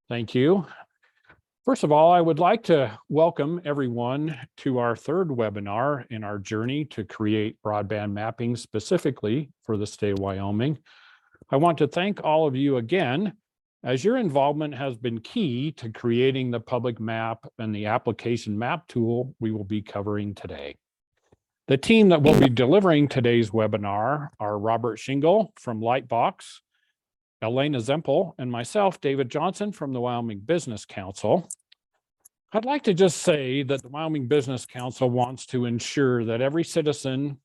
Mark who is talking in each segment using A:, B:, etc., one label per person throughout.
A: Thank you. First of all, I would like to welcome everyone to our third webinar in our journey to create broadband mapping specifically for the state of Wyoming. I want to thank all of you again, as your involvement has been key to creating the public map and the application map tool we will be covering today. The team that will be delivering today's webinar are Robert Shingle from Lightbox, Elena Zempel, and myself, David Johnson from the Wyoming Business Council. I'd like to just say that the Wyoming Business Council wants to ensure that every citizen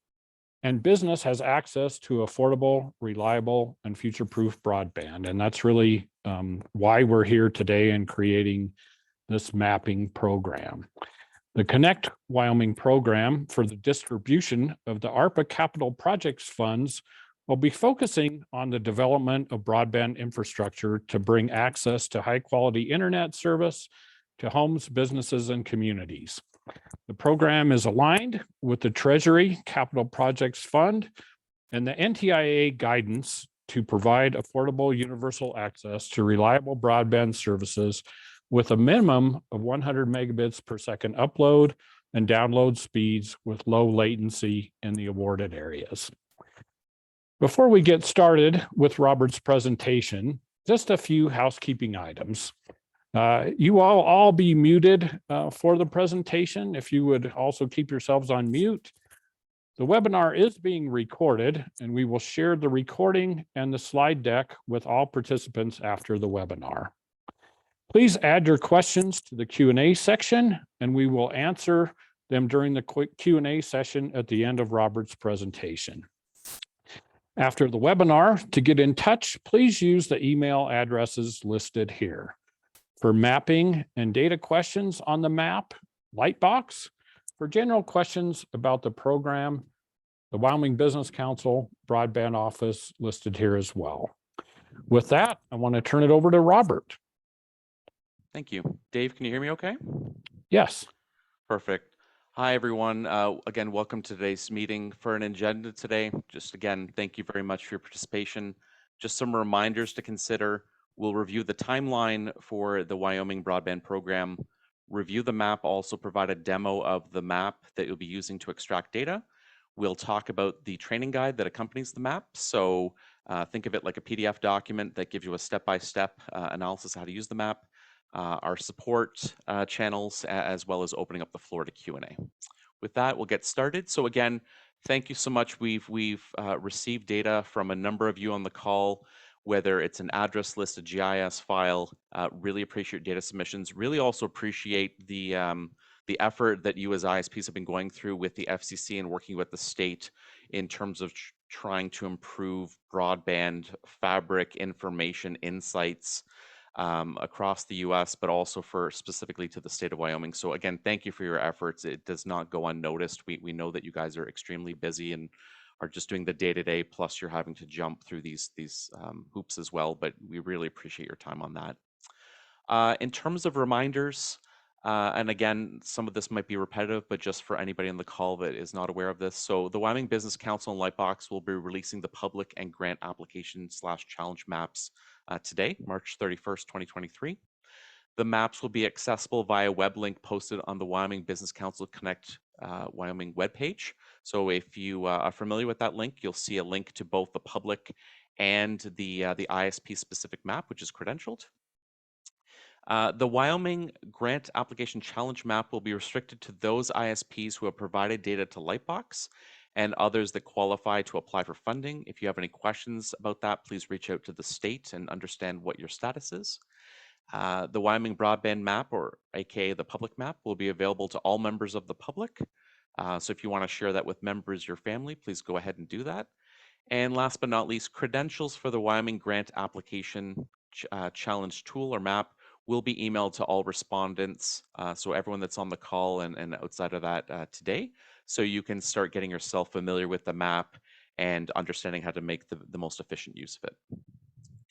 A: and business has access to affordable, reliable, and future-proof broadband. And that's really why we're here today and creating this mapping program. The Connect Wyoming program for the distribution of the ARPA capital projects funds will be focusing on the development of broadband infrastructure to bring access to high-quality internet service to homes, businesses, and communities. The program is aligned with the Treasury Capital Projects Fund and the NTIA guidance to provide affordable universal access to reliable broadband services with a minimum of 100 megabits per second upload and download speeds with low latency in the awarded areas. Before we get started with Robert's presentation, just a few housekeeping items. You all be muted for the presentation. If you would also keep yourselves on mute. The webinar is being recorded, and we will share the recording and the slide deck with all participants after the webinar. Please add your questions to the Q&A section, and we will answer them during the quick Q&A session at the end of Robert's presentation. After the webinar, to get in touch, please use the email addresses listed here. For mapping and data questions on the map, Lightbox. For general questions about the program, the Wyoming Business Council Broadband Office listed here as well. With that, I want to turn it over to Robert.
B: Thank you. Dave, can you hear me okay?
A: Yes.
B: Perfect. Hi, everyone. Again, welcome to today's meeting. For an agenda today, just again, thank you very much for your participation. Just some reminders to consider. We'll review the timeline for the Wyoming Broadband Program, review the map, also provide a demo of the map that you'll be using to extract data. We'll talk about the training guide that accompanies the map. So think of it like a PDF document that gives you a step-by-step analysis of how to use the map, our support channels, as well as opening up the floor to Q&A. With that, we'll get started. So again, thank you so much. We've received data from a number of you on the call, whether it's an address list, a GIS file. Really appreciate data submissions. Really also appreciate the effort that you as ISPs have been going through with the FCC and working with the state in terms of trying to improve broadband fabric information insights across the US, but also for specifically to the state of Wyoming. So again, thank you for your efforts. It does not go unnoticed. We know that you guys are extremely busy and are just doing the day-to-day, plus you're having to jump through these hoops as well, but we really appreciate your time on that. In terms of reminders, and again, some of this might be repetitive, but just for anybody on the call that is not aware of this. So the Wyoming Business Council and Lightbox will be releasing the public and grant application / challenge maps today, March 31st, 2023. The maps will be accessible via web link posted on the Wyoming Business Council Connect Wyoming webpage. So if you are familiar with that link, you'll see a link to both the public and the ISP specific map, which is credentialed. The Wyoming Grant Application Challenge Map will be restricted to those ISPs who have provided data to Lightbox and others that qualify to apply for funding. If you have any questions about that, please reach out to the state and understand what your status is. The Wyoming Broadband Map, or aka the public map, will be available to all members of the public. So if you want to share that with members of your family, please go ahead and do that. And last but not least, credentials for the Wyoming Grant Application Challenge Tool or map will be emailed to all respondents. So everyone that's on the call and outside of that today, so you can start getting yourself familiar with the map and understanding how to make the most efficient use of it.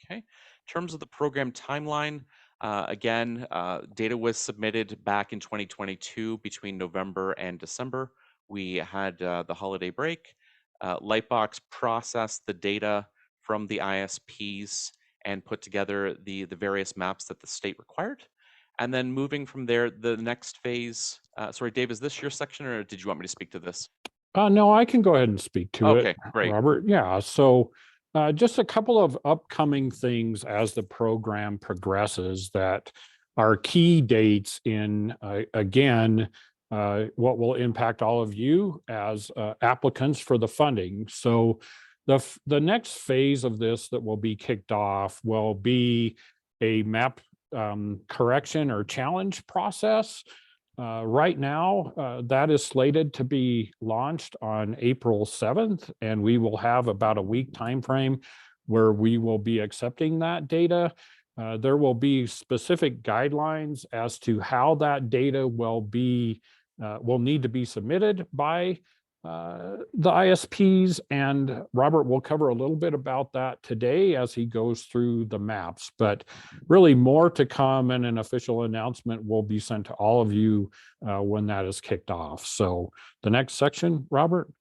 B: Okay. In terms of the program timeline, again, data was submitted back in 2022 between November and December. We had the holiday break. Lightbox processed the data from the ISPs and put together the various maps that the state required. And then moving from there, the next phase, sorry, Dave, is this your section or did you want me to speak to this?
A: No, I can go ahead and speak to it,
B: Okay, great.
A: Robert. Yeah, so just a couple of upcoming things as the program progresses that are key dates in, again, what will impact all of you as applicants for the funding. So the next phase of this that will be kicked off will be a map correction or challenge process. Right now, that is slated to be launched on April 7th, and we will have about a week timeframe where we will be accepting that data. There will be specific guidelines as to how that data will need to be submitted by the ISPs, and Robert will cover a little bit about that today as he goes through the maps, but really more to come, and an official announcement will be sent to all of you when that is kicked off. So the next section, Robert,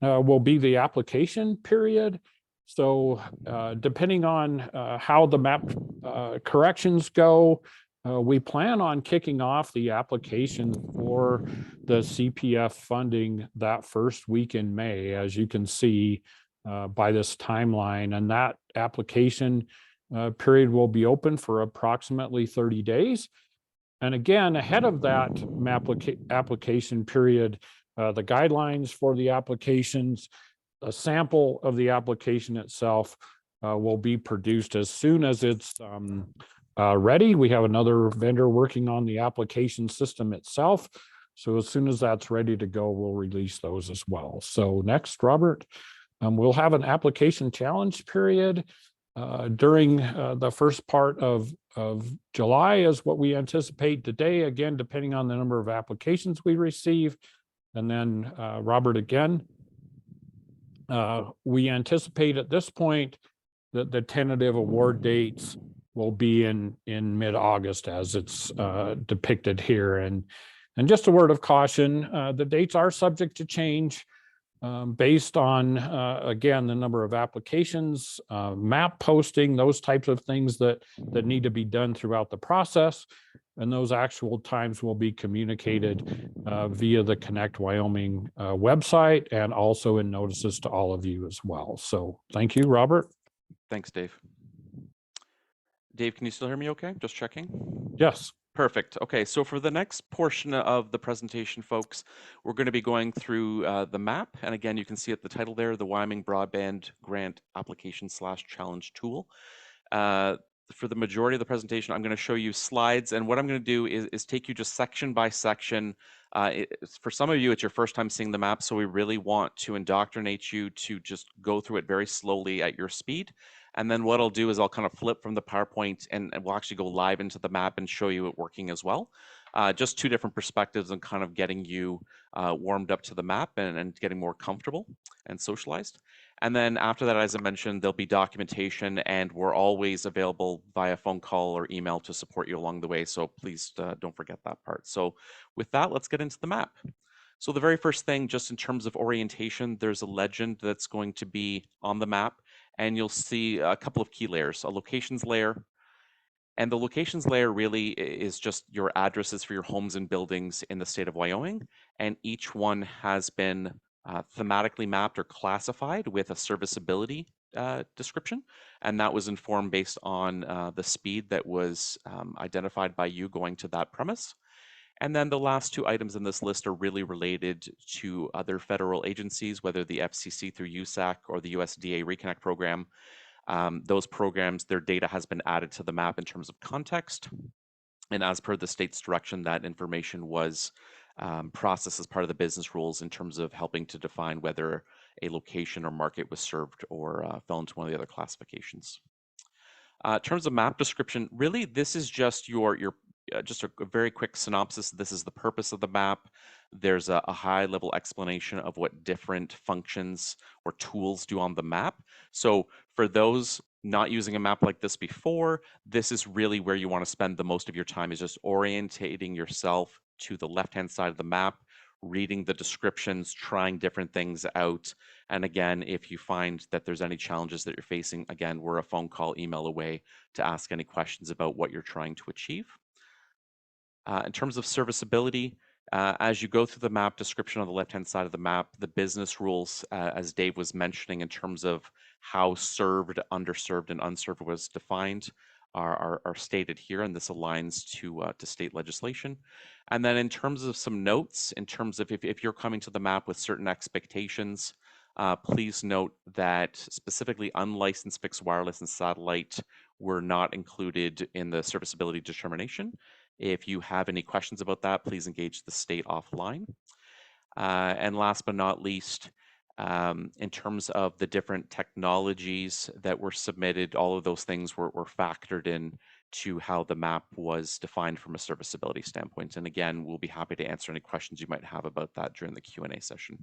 A: will be the application period. So depending on how the map corrections go, we plan on kicking off the application for the CPF funding that first week in May, as you can see by this timeline. And that application period will be open for approximately 30 days. And again, ahead of that application period, the guidelines for the applications, a sample of the application itself will be produced as soon as it's ready. We have another vendor working on the application system itself. So as soon as that's ready to go, we'll release those as well. So next, Robert, we'll have an application challenge period during the first part of July is what we anticipate today, again, depending on the number of applications we receive. And then Robert, again, we anticipate at this point that the tentative award dates will be in mid-August as it's depicted here. And just a word of caution, the dates are subject to change based on, again, the number of applications, map posting, those types of things that need to be done throughout the process. And those actual times will be communicated via the Connect Wyoming website and also in notices to all of you as well. So thank you, Robert.
B: Thanks, Dave. Dave, can you still hear me okay? Just checking.
A: Yes.
B: Perfect. Okay, so for the next portion of the presentation, folks, we're going to be going through the map. And again, you can see at the title there, the Wyoming Broadband Grant Application / Challenge Tool. For the majority of the presentation, I'm going to show you slides. And what I'm going to do is take you just section by section. For some of you, it's your first time seeing the map, so we really want to indoctrinate you to just go through it very slowly at your speed. And then what I'll do is I'll kind of flip from the PowerPoint and we'll actually go live into the map and show you it working as well. Just two different perspectives and kind of getting you warmed up to the map and getting more comfortable and socialized. And then after that, as I mentioned, there'll be documentation, and we're always available via phone call or email to support you along the way. So please don't forget that part. So with that, let's get into the map. So the very first thing, just in terms of orientation, there's a legend that's going to be on the map, and you'll see a couple of key layers, a locations layer. And the locations layer really is just your addresses for your homes and buildings in the state of Wyoming. And each one has been thematically mapped or classified with a serviceability description. And that was informed based on the speed that was identified by you going to that premise. And then the last two items in this list are really related to other federal agencies, whether the FCC through USAC or the USDA Reconnect program. Those programs, their data has been added to the map in terms of context. And as per the state's direction, that information was processed as part of the business rules in terms of helping to define whether a location or market was served or fell into one of the other classifications. In terms of map description, really, this is just just a very quick synopsis. This is the purpose of the map. There's a high-level explanation of what different functions or tools do on the map. So for those not using a map like this before, this is really where you want to spend the most of your time, is just orientating yourself to the left-hand side of the map, reading the descriptions, trying different things out, And again, if you find that there's any challenges that you're facing, again, we're a phone call, email away to ask any questions about what you're trying to achieve. In terms of serviceability, as you go through the map description on the left-hand side of the map, the business rules, as Dave was mentioning, in terms of how served, underserved, and unserved was defined, are stated here, and this aligns to state legislation. And then in terms of some notes, in terms of if you're coming to the map with certain expectations, please note that specifically unlicensed fixed wireless and satellite were not included in the serviceability determination. If you have any questions about that, please engage the state offline. And last but not least, in terms of the different technologies that were submitted, all of those things were factored in to how the map was defined from a serviceability standpoint. And again, we'll be happy to answer any questions you might have about that during the Q&A session.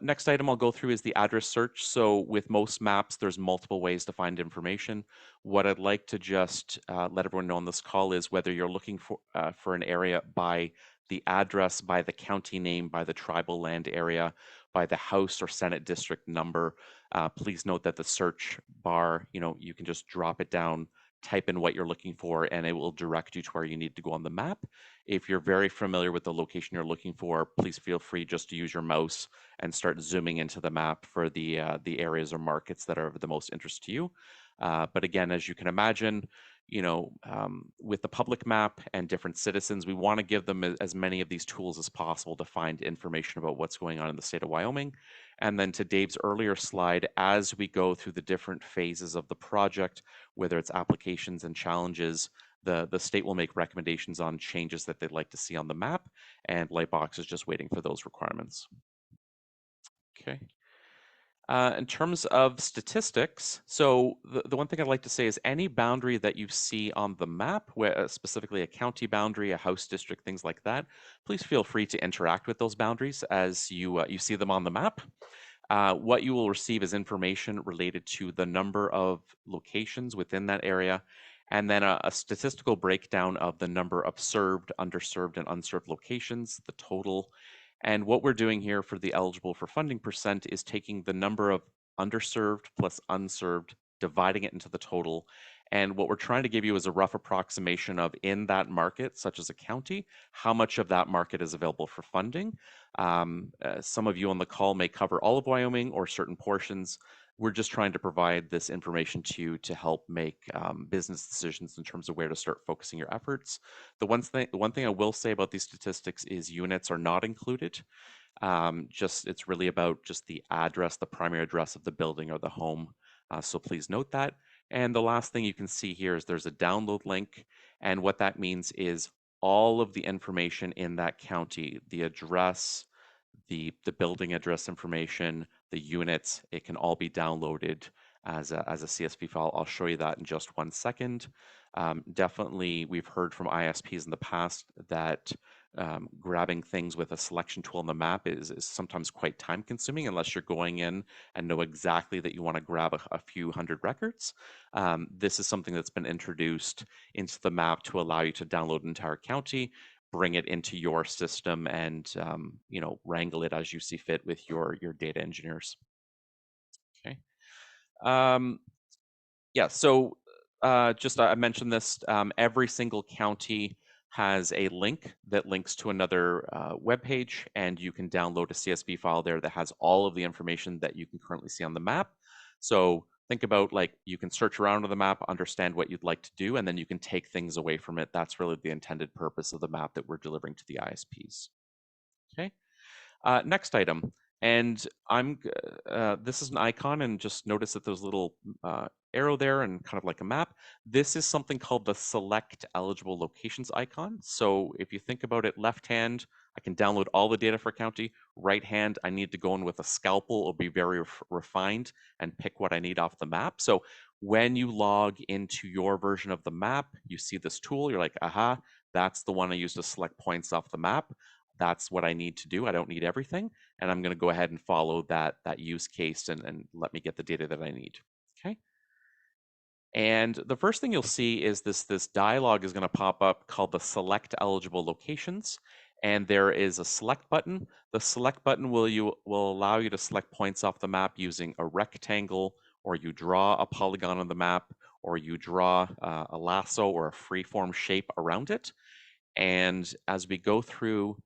B: Next item I'll go through is the address search. So with most maps, there's multiple ways to find information. What I'd like to just let everyone know on this call is whether you're looking for an area by the address, by the county name, by the tribal land area, by the House or Senate district number, please note that the search bar, you can just drop it down, type in what you're looking for, and it will direct you to where you need to go on the map. If you're very familiar with the location you're looking for, please feel free just to use your mouse and start zooming into the map for the areas or markets that are of the most interest to you. But again, as you can imagine, with the public map and different citizens, we want to give them as many of these tools as possible to find information about what's going on in the state of Wyoming. And then to Dave's earlier slide, as we go through the different phases of the project, whether it's applications and challenges, the state will make recommendations on changes that they'd like to see on the map, and Lightbox is just waiting for those requirements. Okay. In terms of statistics, so the one thing I'd like to say is any boundary that you see on the map, specifically a county boundary, a house district, things like that, please feel free to interact with those boundaries as you see them on the map. What you will receive is information related to the number of locations within that area, and then a statistical breakdown of the number of served, underserved, and unserved locations, the total. And what we're doing here for the eligible for funding percent is taking the number of underserved plus unserved, dividing it into the total. And what we're trying to give you is a rough approximation of, in that market, such as a county, how much of that market is available for funding. Some of you on the call may cover all of Wyoming or certain portions. We're just trying to provide this information to you to help make business decisions in terms of where to start focusing your efforts. The one thing I will say about these statistics is units are not included. It's really about just the address, the primary address of the building or the home. So please note that. And the last thing you can see here is there's a download link. And what that means is all of the information in that county, the address, the building address information, the units, it can all be downloaded as a CSV file. I'll show you that in just one second. Definitely, we've heard from ISPs in the past that grabbing things with a selection tool on the map is sometimes quite time consuming unless you're going in and know exactly that you want to grab a few hundred records. This is something that's been introduced into the map to allow you to download an entire county, bring it into your system, and wrangle it as you see fit with your data engineers. Okay. Yeah, so just I mentioned this, every single county has a link that links to another web page, and you can download a CSV file there that has all of the information that you can currently see on the map. So think about, like, you can search around on the map, understand what you'd like to do, and then you can take things away from it. That's really the intended purpose of the map that we're delivering to the ISPs. Okay. Next item, and this is an icon, and just notice that there's a little arrow there and kind of like a map. This is something called the select eligible locations icon. So if you think about it, left hand, I can download all the data for county. Right hand, I need to go in with a scalpel or be very refined and pick what I need off the map. So when you log into your version of the map, you see this tool, you're like, aha, that's the one I use to select points off the map. That's what I need to do. I don't need everything. And I'm going to go ahead and follow that use case and let me get the data that I need. Okay. And the first thing you'll see is this dialog is going to pop up called the select eligible locations. and there is a select button. The select button will allow you to select points off the map using a rectangle, or you draw a polygon on the map, or you draw a lasso or a freeform shape around it. And as we go through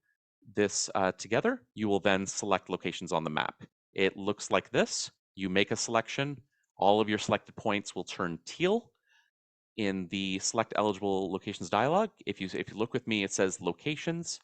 B: this together, you will then select locations on the map. It looks like this. You make a selection. All of your selected points will turn teal. In the select eligible locations dialog, if you look with me, it says locations.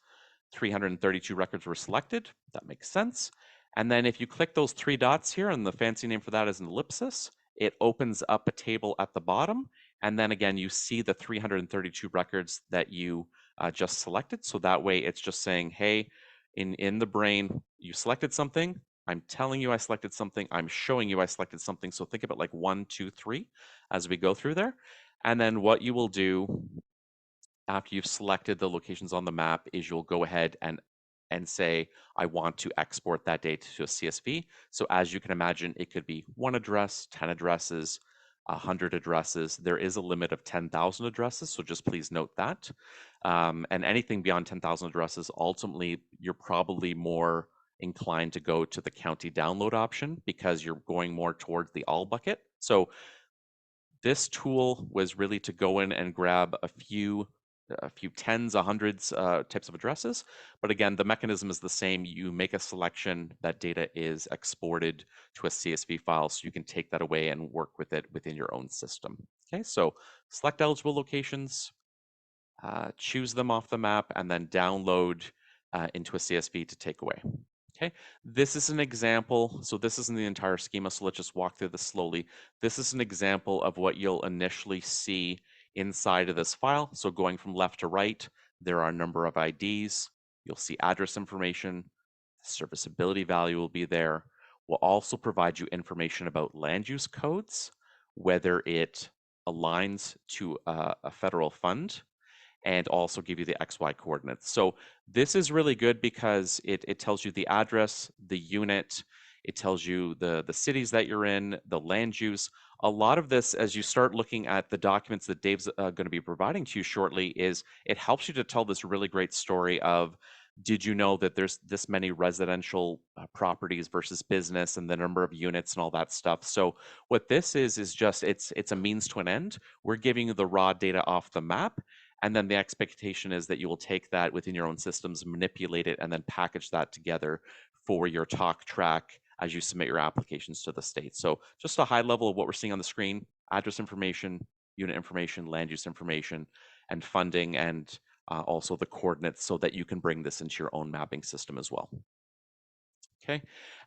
B: 332 records were selected. That makes sense. And then if you click those three dots here, and the fancy name for that is an ellipsis, it opens up a table at the bottom. And then again, you see the 332 records that you just selected. So that way it's just saying, hey, in the brain, you selected something. I'm telling you I selected something. I'm showing you I selected something. So think of it like 1, 2, 3 as we go through there. And then what you will do after you've selected the locations on the map is you'll go ahead and say, I want to export that data to a CSV. So as you can imagine, it could be 1 address, 10 addresses, 100 addresses. There is a limit of 10,000 addresses, so just please note that. And anything beyond 10,000 addresses, ultimately, you're probably more inclined to go to the county download option because you're going more towards the all bucket. So this tool was really to go in and grab a few tens, hundreds types of addresses. But again, the mechanism is the same. You make a selection, that data is exported to a CSV file, so you can take that away and work with it within your own system. Okay, so select eligible locations, choose them off the map, and then download into a CSV to take away. Okay, this is an example. So this isn't the entire schema, so let's just walk through this slowly. This is an example of what you'll initially see inside of this file. So going from left to right, there are a number of IDs. You'll see address information. Serviceability value will be there. We'll also provide you information about land use codes, whether it aligns to a federal fund, and also give you the XY coordinates. So this is really good because it tells you the address, the unit, it tells you the cities that you're in, the land use. A lot of this, as you start looking at the documents that Dave's going to be providing to you shortly, is it helps you to tell this really great story of, did you know that there's this many residential properties versus business and the number of units and all that stuff. So what this is just, it's a means to an end. We're giving you the raw data off the map, and then the expectation is that you will take that within your own systems, manipulate it, and then package that together for your talk track as you submit your applications to the state. So just a high level of what we're seeing on the screen: address information, unit information, land use information, and funding, and also the coordinates so that you can bring this into your own mapping system as well. Okay,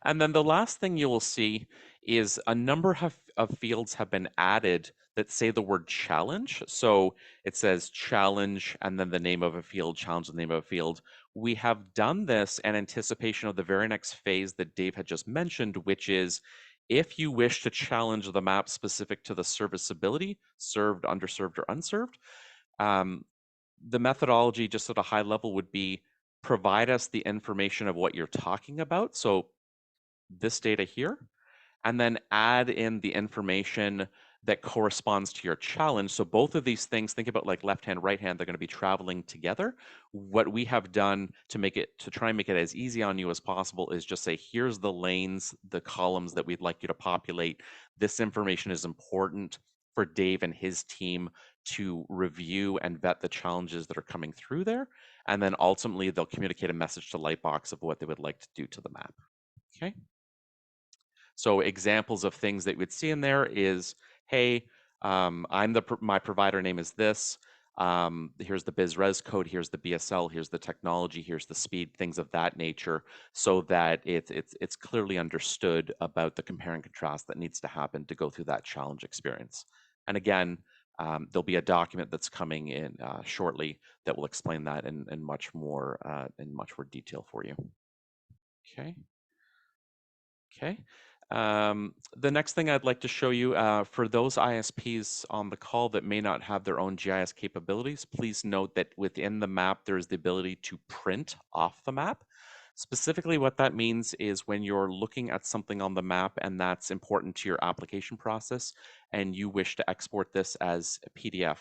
B: and then the last thing you will see is a number of fields have been added that say the word challenge. So it says challenge and then the name of a field, challenge the name of a field. We have done this in anticipation of the very next phase that Dave had just mentioned, which is if you wish to challenge the map specific to the serviceability, served, underserved, or unserved, the methodology just at a high level would be provide us the information of what you're talking about. So this data here, and then add in the information that corresponds to your challenge. So both of these things, think about like left hand, right hand, they're going to be traveling together. What we have done to try and make it as easy on you as possible is just say, here's the lanes, the columns that we'd like you to populate. This information is important for Dave and his team to review and vet the challenges that are coming through there. And then ultimately they'll communicate a message to Lightbox of what they would like to do to the map. Okay. So examples of things that we'd see in there is, hey, my provider name is this. Here's the BizRes code. Here's the BSL. Here's the technology. Here's the speed. Things of that nature, so that it's clearly understood about the compare and contrast that needs to happen to go through that challenge experience. And again, there'll be a document that's coming in shortly that will explain that in much more detail for you. Okay. Okay. The next thing I'd like to show you, for those ISPs on the call that may not have their own GIS capabilities, please note that within the map, there's the ability to print off the map. Specifically, what that means is when you're looking at something on the map and that's important to your application process and you wish to export this as a PDF,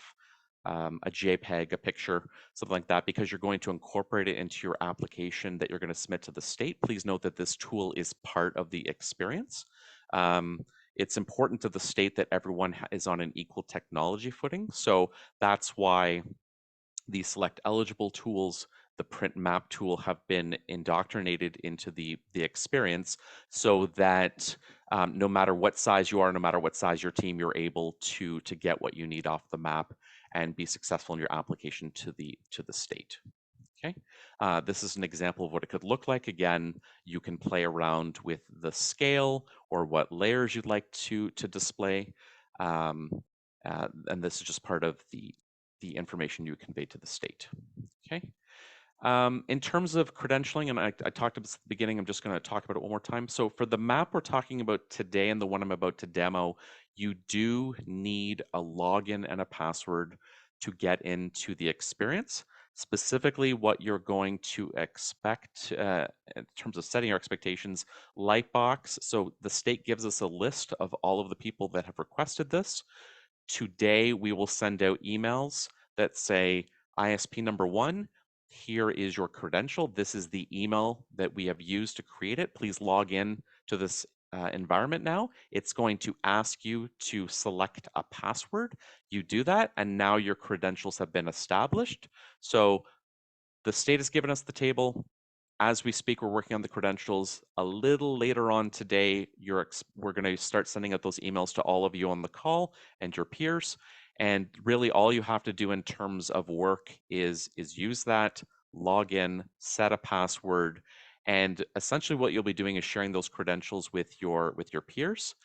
B: a JPEG, a picture, something like that, because you're going to incorporate it into your application that you're going to submit to the state. Please note that this tool is part of the experience. It's important to the state that everyone is on an equal technology footing. So that's why the select eligible tools, the print map tool have been indoctrinated into the experience so that no matter what size you are, no matter what size your team, you're able to get what you need off the map and be successful in your application to the state. Okay, this is an example of what it could look like. Again, you can play around with the scale or what layers you'd like to display. And this is just part of the information you convey to the state. Okay. In terms of credentialing, and I talked about this at the beginning, I'm just going to talk about it one more time. So for the map we're talking about today and the one I'm about to demo, you do need a login and a password to get into the experience. Specifically, what you're going to expect in terms of setting your expectations, Lightbox. So the state gives us a list of all of the people that have requested this. Today, we will send out emails that say, ISP number 1, here is your credential. This is the email that we have used to create it. Please log in to this environment now. It's going to ask you to select a password. You do that, and now your credentials have been established. So the state has given us the table. As we speak, we're working on the credentials. A little later on today, we're going to start sending out those emails to all of you on the call and your peers. And really, all you have to do in terms of work is use that, log in, set a password, and essentially what you'll be doing is sharing those credentials with your peers.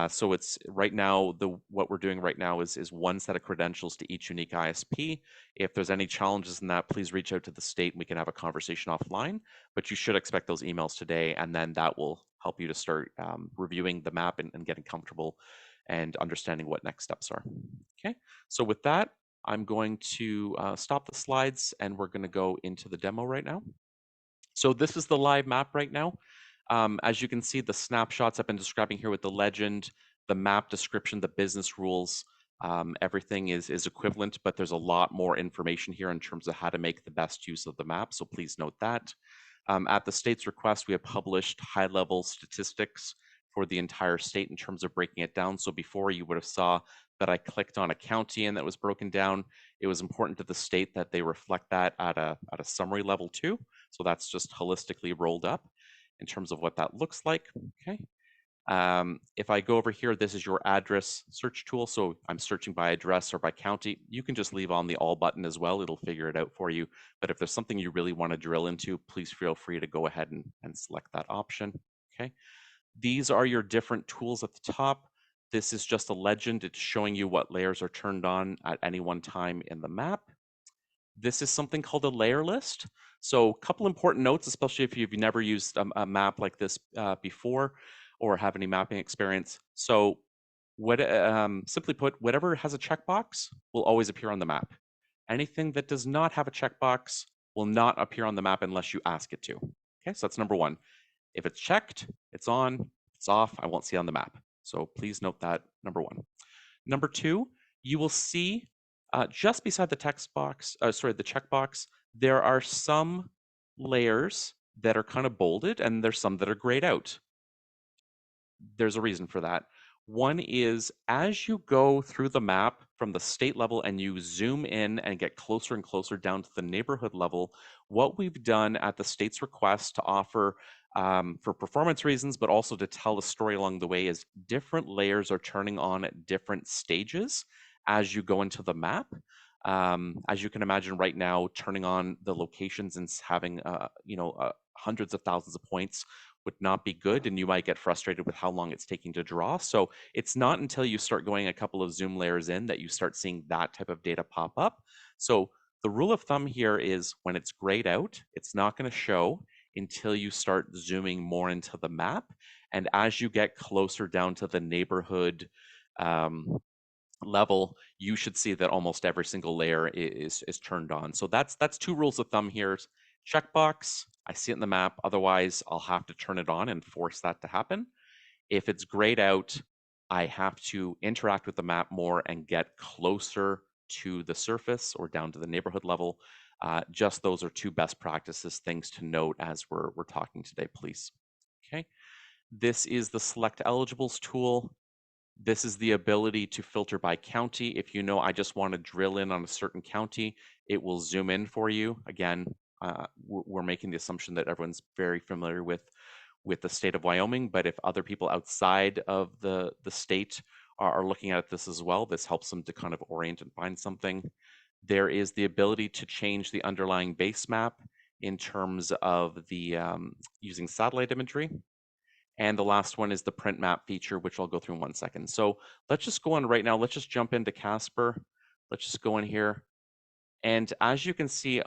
B: So it's right now, what we're doing right now is one set of credentials to each unique ISP. If there's any challenges in that, please reach out to the state and we can have a conversation offline. But you should expect those emails today, and then that will help you to start reviewing the map and getting comfortable and understanding what next steps are. Okay, so with that, I'm going to stop the slides and we're going to go into the demo right now. So this is the live map right now. As you can see, the snapshots I've been describing here with the legend, the map description, the business rules, everything is equivalent, but there's a lot more information here in terms of how to make the best use of the map. So please note that. At the state's request, we have published high-level statistics for the entire state in terms of breaking it down. So before you would have saw that I clicked on a county and that was broken down. It was important to the state that they reflect that at a summary level too. So that's just holistically rolled up in terms of what that looks like. Okay. If I go over here, this is your address search tool. So I'm searching by address or by county. You can just leave on the all button as well. It'll figure it out for you. But if there's something you really want to drill into, please feel free to go ahead and select that option. Okay. These are your different tools at the top. This is just a legend. It's showing you what layers are turned on at any one time in the map. This is something called a layer list. So a couple important notes, especially if you've never used a map like this before or have any mapping experience. So simply put, whatever has a checkbox will always appear on the map. Anything that does not have a checkbox will not appear on the map unless you ask it to. Okay, so that's number one. If it's checked, it's on. If it's off, I won't see it on the map. So please note that, number one. Number two, you will see just beside the text box, the checkbox, there are some layers that are kind of bolded and there's some that are grayed out. There's a reason for that. One is as you go through the map from the state level and you zoom in and get closer and closer down to the neighborhood level, what we've done at the state's request to offer for performance reasons, but also to tell the story along the way is different layers are turning on at different stages as you go into the map. As you can imagine right now, turning on the locations and having hundreds of thousands of points would not be good, and you might get frustrated with how long it's taking to draw. So it's not until you start going a couple of zoom layers in that you start seeing that type of data pop up. So the rule of thumb here is when it's grayed out, it's not going to show until you start zooming more into the map. And as you get closer down to the neighborhood level, you should see that almost every single layer is turned on. So that's two rules of thumb here. Checkbox, I see it in the map. Otherwise, I'll have to turn it on and force that to happen. If it's grayed out, I have to interact with the map more and get closer to the surface or down to the neighborhood level. Just those are two best practices, things to note as we're talking today, please. Okay, this is the Select Eligibles tool. This is the ability to filter by county. If you know, I just want to drill in on a certain county, it will zoom in for you. Again, we're making the assumption that everyone's very familiar with the state of Wyoming, but if other people outside of the state are looking at this as well, this helps them to kind of orient and find something. There is the ability to change the underlying base map in terms of the using satellite imagery. And the last one is the print map feature, which I'll go through in 1 second. So let's just go on right now. Let's just jump into Casper. Let's just go in here. And as you can see,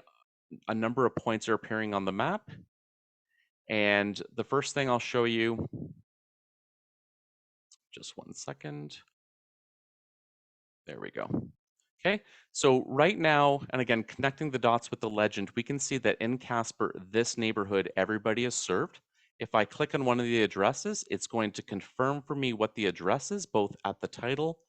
B: a number of points are appearing on the map. And the first thing I'll show you, just 1 second. There we go. Okay, so right now, and again, connecting the dots with the legend, we can see that in Casper, this neighborhood, everybody is served. If I click on one of the addresses, it's going to confirm for me what the address is, both at the title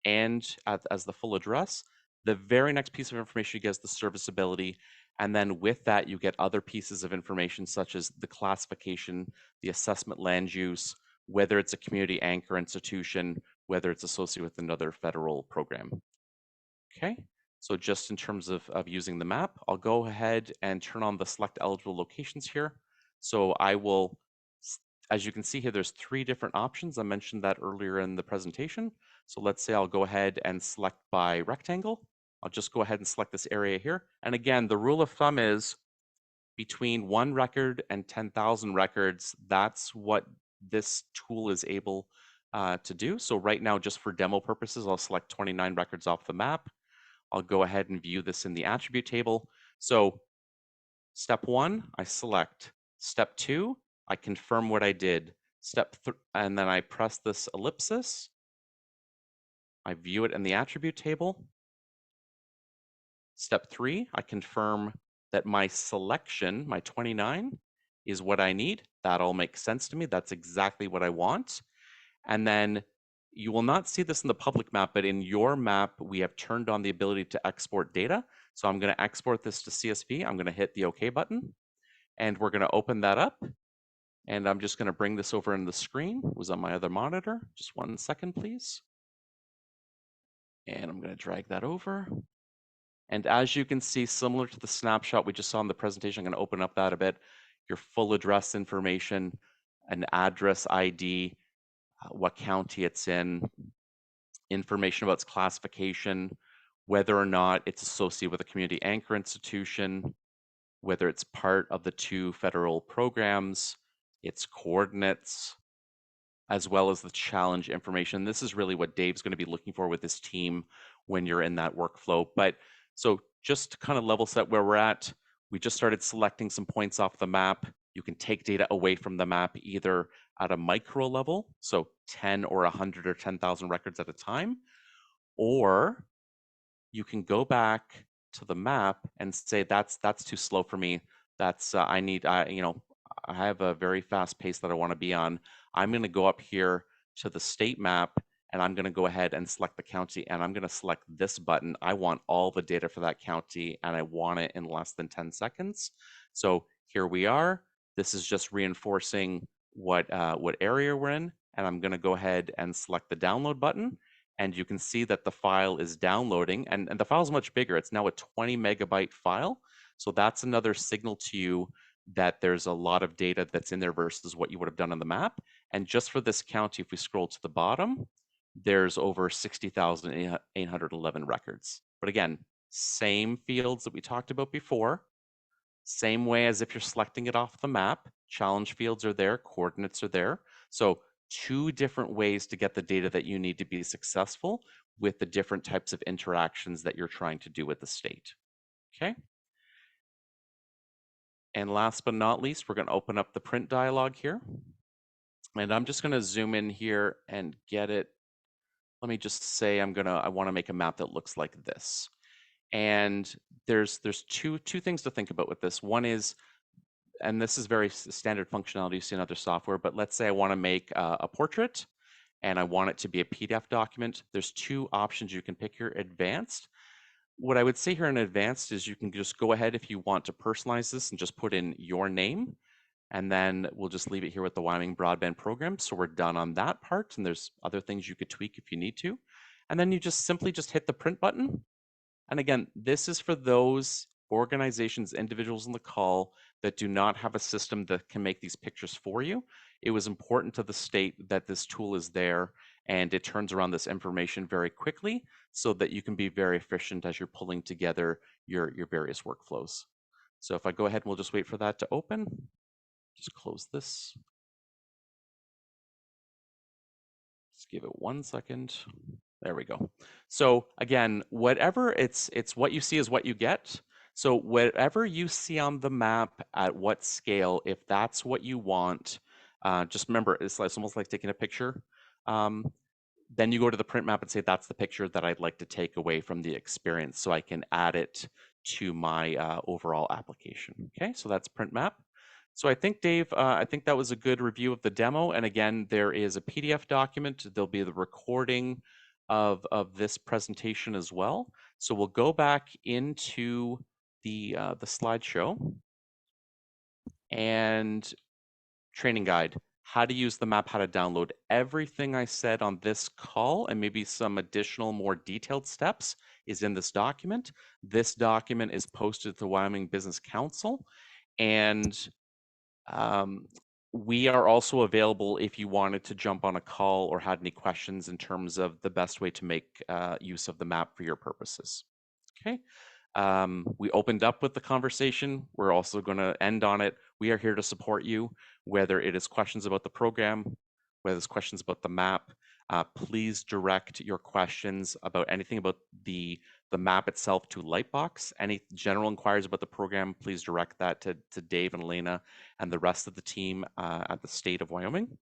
B: and as the full address. The very next piece of information you get is the serviceability. And then with that, you get other pieces of information such as the classification, the assessment land use, whether it's a community anchor institution, whether it's associated with another federal program. Okay, so just in terms of using the map, I'll go ahead and turn on the select eligible locations here. So I will, as you can see here, there's 3 different options. I mentioned that earlier in the presentation. So let's say I'll go ahead and select by rectangle. I'll just go ahead and select this area here. And again, the rule of thumb is between 1 record and 10,000 records. That's what this tool is able to do. So right now, just for demo purposes, I'll select 29 records off the map. I'll go ahead and view this in the attribute table. So step 1, I select. Step 2, I confirm what I did. And then I press this ellipsis. I view it in the attribute table. Step 3, I confirm that my selection, my 29, is what I need. That all makes sense to me. That's exactly what I want. And then you will not see this in the public map, but in your map, we have turned on the ability to export data. So I'm going to export this to CSV. I'm going to hit the OK button, and we're going to open that up. And I'm just going to bring this over in the screen. It was on my other monitor. Just 1 second, please. And I'm going to drag that over. And as you can see, similar to the snapshot we just saw in the presentation, I'm going to open up that a bit. Your full address information, an address ID, what county it's in, information about its classification, whether or not it's associated with a community anchor institution, whether it's part of the 2 federal programs, its coordinates, as well as the challenge information. This is really what Dave's going to be looking for with his team when you're in that workflow. But so just to kind of level set where we're at, we just started selecting some points off the map. You can take data away from the map either at a micro level, so 10 or 100 or 10,000 records at a time, or you can go back to the map and say that's too slow for me. That's I have a very fast pace that I want to be on. I'm going to go up here to the state map, and I'm going to go ahead and select the county, and I'm going to select this button. I want all the data for that county, and I want it in less than 10 seconds. So here we are. This is just reinforcing what area we're in, and I'm going to go ahead and select the download button. And you can see that the file is downloading, and the file is much bigger. It's now a 20 megabyte file. So that's another signal to you that there's a lot of data that's in there versus what you would have done on the map. And just for this county, if we scroll to the bottom, there's over 60,811 records. But again, same fields that we talked about before, same way as if you're selecting it off the map. Challenge fields are there, coordinates are there. So 2 different ways to get the data that you need to be successful with the different types of interactions that you're trying to do with the state. Okay. And last but not least, we're going to open up the print dialog here. And I'm just going to zoom in here and get it. Let me just say I want to make a map that looks like this. And there's two things to think about with this. One is, and this is very standard functionality you see in other software, but let's say I want to make a portrait and I want it to be a PDF document. There's 2 options you can pick here: advanced. What I would say here in advance is you can just go ahead if you want to personalize this and just put in your name, and then we'll just leave it here with the Wyoming Broadband Program. So we're done on that part, and there's other things you could tweak if you need to. And then you just simply just hit the print button. And again, this is for those organizations, individuals in the call that do not have a system that can make these pictures for you. It was important to the state that this tool is there and it turns around this information very quickly so that you can be very efficient as you're pulling together your various workflows. So if I go ahead and we'll just wait for that to open, just close this. Just give it 1 second. There we go. So again, whatever it's what you see is what you get. So whatever you see on the map at what scale, if that's what you want, just remember it's almost like taking a picture. Then you go to the print map and say that's the picture that I'd like to take away from the experience, so I can add it to my overall application. Okay, so that's print map. So I think, Dave, I think that was a good review of the demo. And again, there is a PDF document. There'll be the recording of this presentation as well. So we'll go back into the slideshow and training guide, how to use the map, how to download. Everything I said on this call and maybe some additional more detailed steps is in this document. This document is posted to the Wyoming Business Council, and we are also available if you wanted to jump on a call or had any questions in terms of the best way to make use of the map for your purposes. Okay. We opened up with the conversation. We're also going to end on it. We are here to support you, whether it is questions about the program, whether it's questions about the map. Please direct your questions about anything about the map itself to Lightbox. Any general inquiries about the program, please direct that to Dave and Elena and the rest of the team at the state of Wyoming.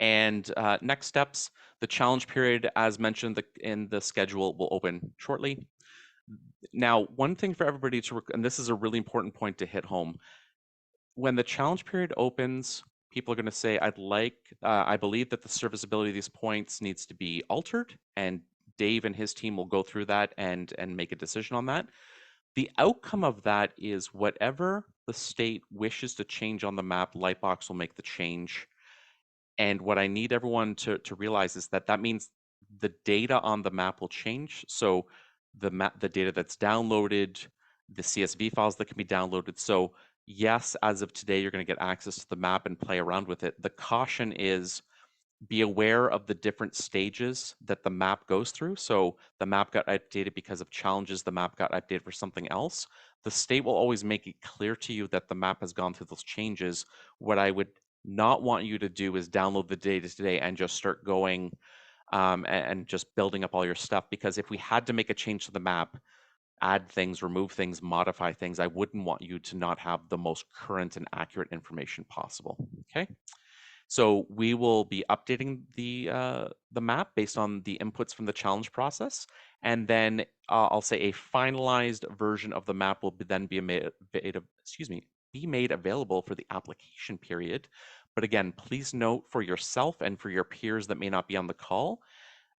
B: And next steps, the challenge period, as mentioned in the schedule, will open shortly. Now, one thing for everybody to, and this is a really important point to hit home, when the challenge period opens, people are going to say, I believe that the serviceability of these points needs to be altered, and Dave and his team will go through that and make a decision on that. The outcome of that is whatever the state wishes to change on the map, Lightbox will make the change. And what I need everyone to realize is that means the data on the map will change. So the data that's downloaded, the CSV files that can be downloaded. So yes, as of today, you're going to get access to the map and play around with it. The caution is be aware of the different stages that the map goes through. So the map got updated because of challenges. The map got updated for something else. The state will always make it clear to you that the map has gone through those changes. What I would not want you to do is download the data today and just start going and just building up all your stuff. Because if we had to make a change to the map, add things, remove things, modify things, I wouldn't want you to not have the most current and accurate information possible. Okay. So we will be updating the map based on the inputs from the challenge process, and then I'll say a finalized version of the map will then be made available for the application period. But again, please note for yourself and for your peers that may not be on the call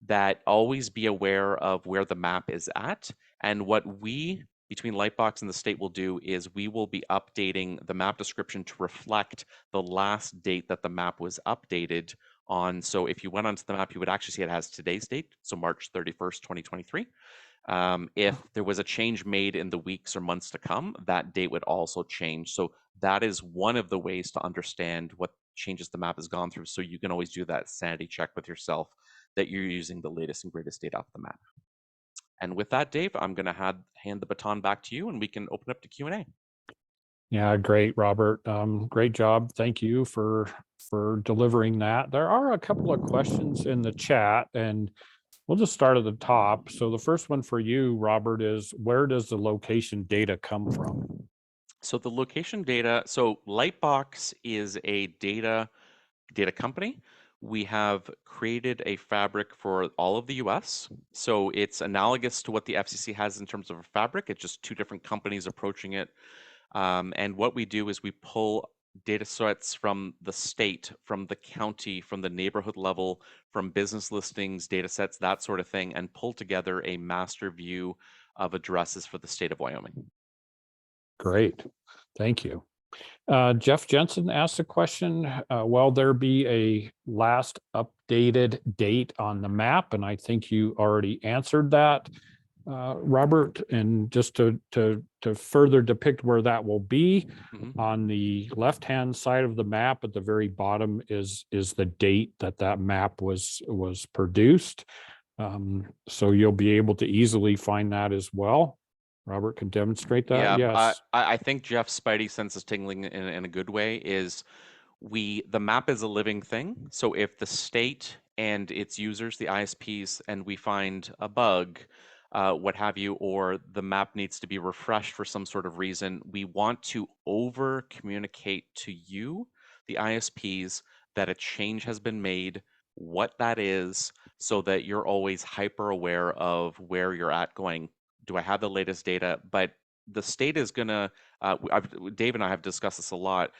B: that always be aware of where the map is at. And what we, between Lightbox and the state, will do is we will be updating the map description to reflect the last date that the map was updated on. So if you went onto the map, you would actually see it has today's date, so March 31st, 2023. If there was a change made in the weeks or months to come, that date would also change. So that is one of the ways to understand what changes the map has gone through. So you can always do that sanity check with yourself that you're using the latest and greatest data off the map. And with that, Dave, I'm going to hand the baton back to you and we can open up to Q&A.
A: Yeah, great, Robert. Great job. Thank you for delivering that. There are a couple of questions in the chat, and we'll just start at the top. So the first one for you, Robert, is where does the location data come from?
B: So the location data, so Lightbox is a data company. We have created a fabric for all of the US. So it's analogous to what the FCC has in terms of a fabric. It's just two different companies approaching it. And what we do is we pull data sets from the state, from the county, from the neighborhood level, from business listings, data sets, that sort of thing, and pull together a master view of addresses for the state of Wyoming.
A: Great, thank you. Jeff Jensen asked a question, will there be a last updated date on the map? And I think you already answered that, Robert. And just to further depict where that will be, on the left-hand side of the map at the very bottom is the date that map was produced. So you'll be able to easily find that as well. Robert can demonstrate that.
B: Yeah,
A: Yes.
B: I think Jeff's spidey sense is tingling in a good way. Is the map is a living thing. So if the state and its users, the ISPs, and we find a bug, what have you, or the map needs to be refreshed for some sort of reason, we want to over communicate to you, the ISPs, that a change has been made, what that is, so that you're always hyper aware of where you're at going. Do I have the latest data? But the state is gonna, Dave and I have discussed this a lot.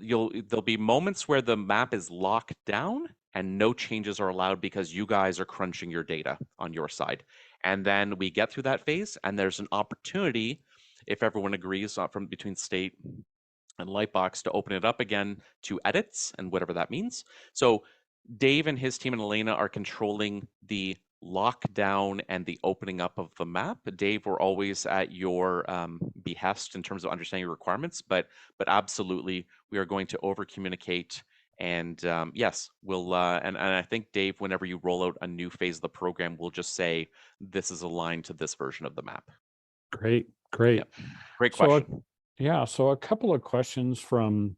B: There'll be moments where the map is locked down and no changes are allowed because you guys are crunching your data on your side. And then we get through that phase and there's an opportunity, if everyone agrees from between state and Lightbox, to open it up again to edits and whatever that means. So Dave and his team and Elena are controlling the lockdown and the opening up of the map. Dave, we're always at your behest in terms of understanding your requirements, but absolutely we are going to over communicate. And yes, we'll and I think, Dave, whenever you roll out a new phase of the program, we'll just say this is aligned to this version of the map.
A: Great. Yep.
B: Great question.
A: So a couple of questions from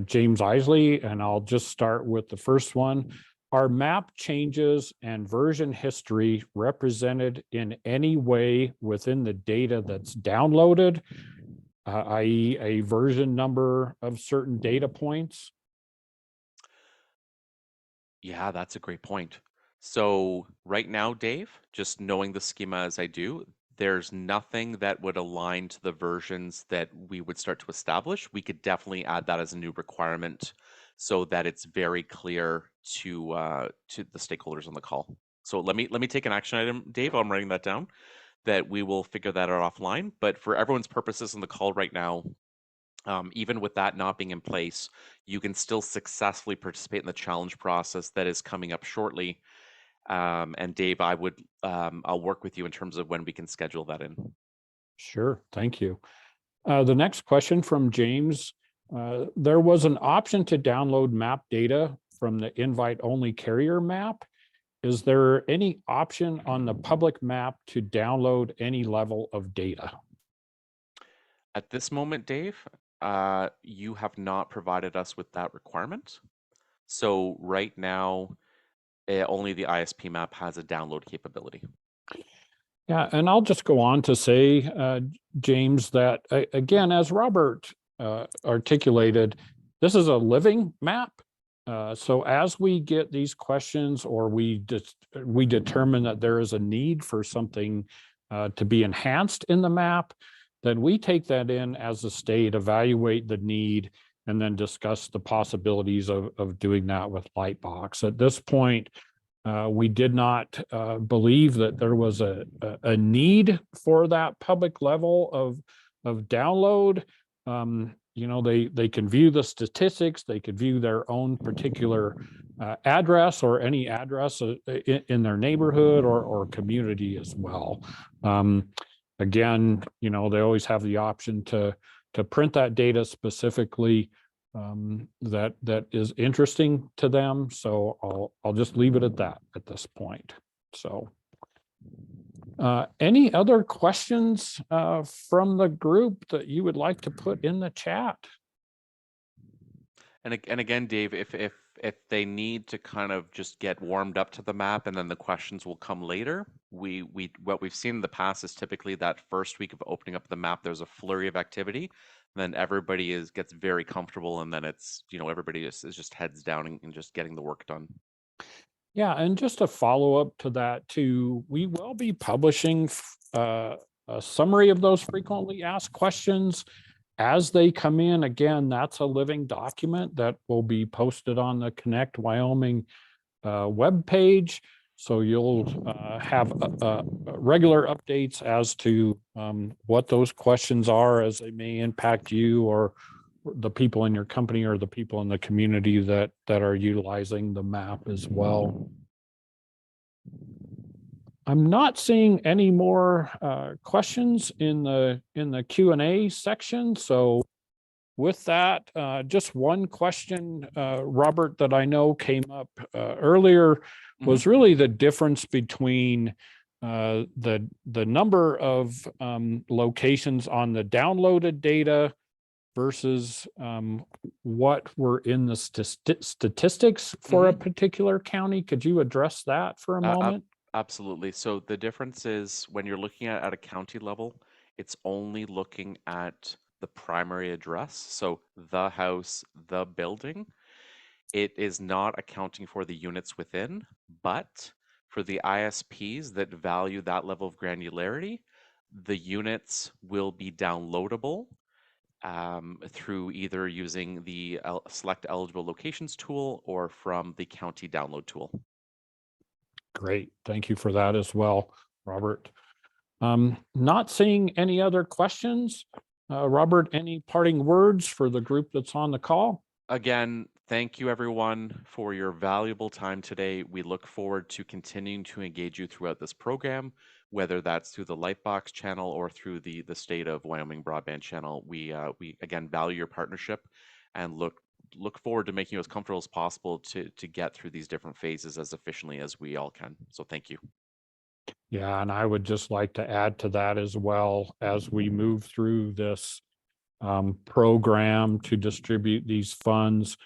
A: James Isley, and I'll just start with the first one. Are map changes and version history represented in any way within the data that's downloaded, i.e. a version number of certain data points?
B: Yeah, that's a great point. So right now, Dave, just knowing the schema as I do, there's nothing that would align to the versions that we would start to establish. We could definitely add that as a new requirement so that it's very clear to the stakeholders on the call. So let me take an action item, Dave. I'm writing that down, that we will figure that out offline. But for everyone's purposes on the call right now, even with that not being in place, you can still successfully participate in the challenge process that is coming up shortly. And Dave, I'll work with you in terms of when we can schedule that in.
A: Sure, thank you. The next question from James. There was an option to download map data from the invite-only carrier map. Is there any option on the public map to download any level of data?
B: At this moment, Dave, you have not provided us with that requirement. So right now, only the ISP map has a download capability.
A: Yeah, and I'll just go on to say, James, that again, as Robert articulated, this is a living map. So as we get these questions, or we determine that there is a need for something to be enhanced in the map, then we take that in as a state, evaluate the need, and then discuss the possibilities of doing that with Lightbox. At this point, we did not believe that there was a need for that public level of download. You know, they can view the statistics, they could view their own particular address or any address in their neighborhood or community as well. Again, you know, they always have the option to print that data specifically that is interesting to them. So I'll just leave it at that at this point. So any other questions from the group that you would like to put in the chat?
B: And again, Dave, if they need to kind of just get warmed up to the map and then the questions will come later, what we've seen in the past is typically that first week of opening up the map, there's a flurry of activity. Then everybody gets very comfortable, and then it's, you know, everybody is just heads down and just getting the work done.
A: Yeah, and just a follow up to that too, we will be publishing a summary of those frequently asked questions as they come in. Again, that's a living document that will be posted on the Connect Wyoming webpage. So you'll have regular updates as to what those questions are as they may impact you or the people in your company or the people in the community that are utilizing the map as well. I'm not seeing any more questions in the Q&A section. So with that, just one question, Robert, that I know came up earlier was really the difference between the number of locations on the downloaded data versus what were in the statistics for a particular county. Could you address that for a moment?
B: Absolutely. So the difference is when you're looking at a county level, it's only looking at the primary address. So the house, the building. It is not accounting for the units within, but for the ISPs that value that level of granularity, the units will be downloadable through either using the select eligible locations tool or from the county download tool.
A: Great. Thank you for that as well, Robert. Not seeing any other questions. Robert, any parting words for the group that's on the call?
B: Again, thank you everyone for your valuable time today. We look forward to continuing to engage you throughout this program, whether that's through the Lightbox channel or through the State of Wyoming Broadband channel. We again value your partnership and look forward to making you as comfortable as possible to get through these different phases as efficiently as we all can. So thank you.
A: Yeah, and I would just like to add to that as well as we move through this program to distribute these funds.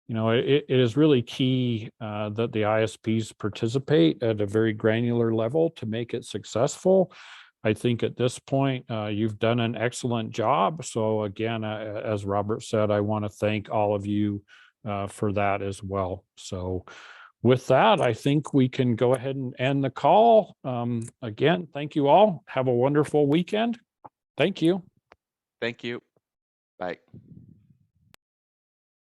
A: You know, it is really key that the ISPs participate at a very granular level to make it successful. I think at this point, you've done an excellent job. So again, as Robert said, I want to thank all of you for that as well. So with that, I think we can go ahead and end the call. Again, thank you all. Have a wonderful weekend. Thank you.
B: Thank you. Bye.